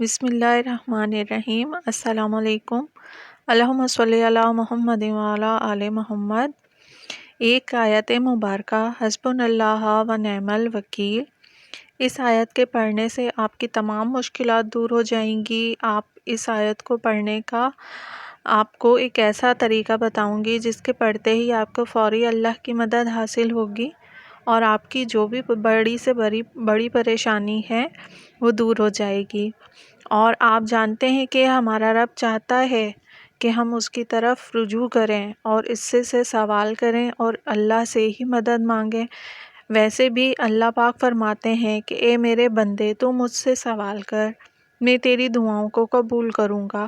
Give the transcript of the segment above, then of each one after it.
بسم اللہ الرحمن الرحیم۔ السلام علیکم۔ اللہم صلی علی محمد وعلی آل محمد۔ ایک آیت مبارکہ، حسبنا اللہ و نعم الوکیل۔ اس آیت کے پڑھنے سے آپ کی تمام مشکلات دور ہو جائیں گی۔ آپ اس آیت کو پڑھنے کا آپ کو ایک ایسا طریقہ بتاؤں گی جس کے پڑھتے ہی آپ کو فوری اللہ کی مدد حاصل ہوگی اور آپ کی جو بھی بڑی سے بڑی پریشانی ہے وہ دور ہو جائے گی۔ اور آپ جانتے ہیں کہ ہمارا رب چاہتا ہے کہ ہم اس کی طرف رجوع کریں اور اس سے سوال کریں اور اللہ سے ہی مدد مانگیں۔ ویسے بھی اللہ پاک فرماتے ہیں کہ اے میرے بندے، تو مجھ سے سوال کر، میں تیری دعاؤں کو قبول کروں گا۔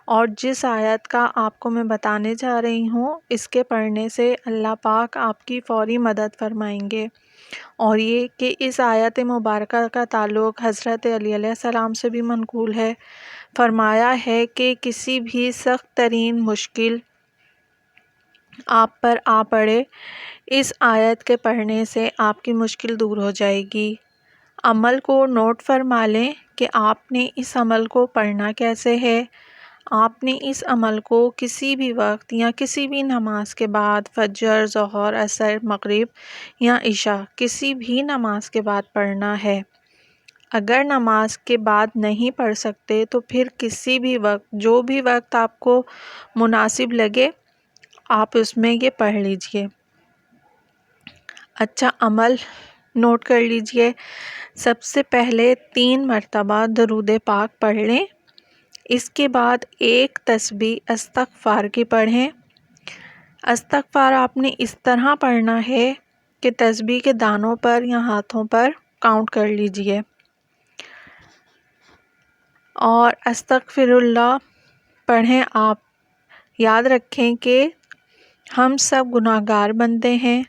اور جس آیت کا آپ کو میں بتانے جا رہی ہوں، اس کے پڑھنے سے اللہ پاک آپ کی فوری مدد فرمائیں گے۔ اور یہ کہ اس آیت مبارکہ کا تعلق حضرت علی علیہ السلام سے بھی منقول ہے۔ فرمایا ہے کہ کسی بھی سخت ترین مشکل آپ پر آ پڑے، اس آیت کے پڑھنے سے آپ کی مشکل دور ہو جائے گی۔ عمل کو نوٹ فرما لیں کہ آپ نے اس عمل کو پڑھنا کیسے ہے۔ آپ نے اس عمل کو کسی بھی وقت یا کسی بھی نماز کے بعد، فجر، ظہر، عصر، مغرب یا عشاء، کسی بھی نماز کے بعد پڑھنا ہے۔ اگر نماز کے بعد نہیں پڑھ سکتے تو پھر کسی بھی وقت، جو بھی وقت آپ کو مناسب لگے، آپ اس میں یہ پڑھ لیجئے۔ اچھا، عمل نوٹ کر لیجئے۔ سب سے پہلے 3 مرتبہ درود پاک پڑھ لیں۔ اس کے بعد ایک تسبیح استغفار کی پڑھیں۔ استغفار آپ نے اس طرح پڑھنا ہے کہ تسبیح کے دانوں پر یا ہاتھوں پر کاؤنٹ کر لیجئے۔ اور استغفر اللہ پڑھیں آپ۔ یاد رکھیں کہ ہم سب گناہ گار بندے ہیں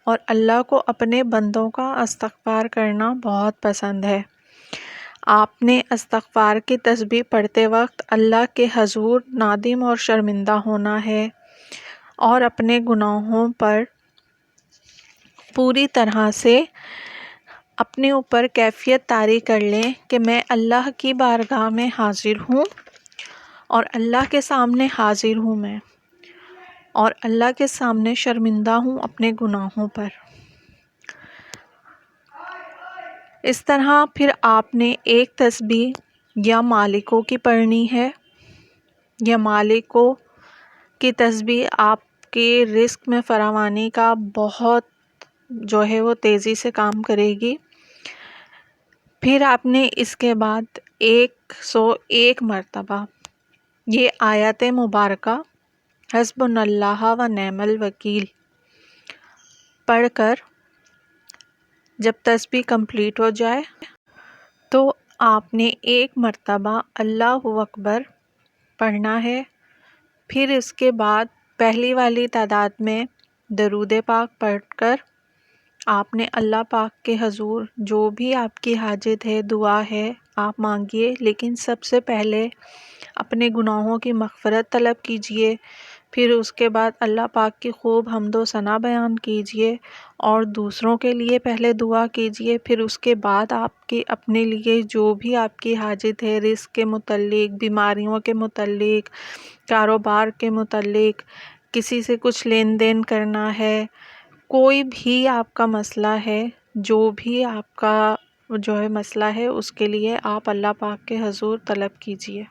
اور اللہ کو اپنے بندوں کا استغفار کرنا بہت پسند ہے۔ آپ نے استغفار کی تسبیح پڑھتے وقت اللہ کے حضور نادم اور شرمندہ ہونا ہے اور اپنے گناہوں پر پوری طرح سے اپنے اوپر کیفیت طاری کر لیں کہ میں اللہ کی بارگاہ میں حاضر ہوں اور اللہ کے سامنے حاضر ہوں میں، اور اللہ کے سامنے شرمندہ ہوں اپنے گناہوں پر۔ اس طرح پھر آپ نے ایک تسبیح یا مالکو کی پڑھنی ہے۔ یا مالکو کی تسبیح آپ کے رزق میں فراوانی کا بہت وہ تیزی سے کام کرے گی۔ پھر آپ نے اس کے بعد 101 مرتبہ یہ آیت مبارکہ حسبنا اللہ و نعم الوکیل پڑھ کر جب تسبیح کمپلیٹ ہو جائے تو آپ نے 1 مرتبہ اللہ اکبر پڑھنا ہے۔ پھر اس کے بعد پہلی والی تعداد میں درود پاک پڑھ کر آپ نے اللہ پاک کے حضور جو بھی آپ کی حاجت ہے، دعا ہے، آپ مانگیے، لیکن سب سے پہلے اپنے گناہوں کی مغفرت طلب کیجیے۔ پھر اس کے بعد اللہ پاک کی خوب حمد و ثنا بیان کیجیے اور دوسروں کے لیے پہلے دعا کیجیے۔ پھر اس کے بعد آپ کے اپنے لیے جو بھی آپ کی حاجت ہے، رزق کے متعلق، بیماریوں کے متعلق، کاروبار کے متعلق، کسی سے کچھ لین دین کرنا ہے، کوئی بھی آپ کا مسئلہ ہے، جو بھی آپ کا مسئلہ ہے، اس کے لیے آپ اللہ پاک کے حضور طلب کیجیے۔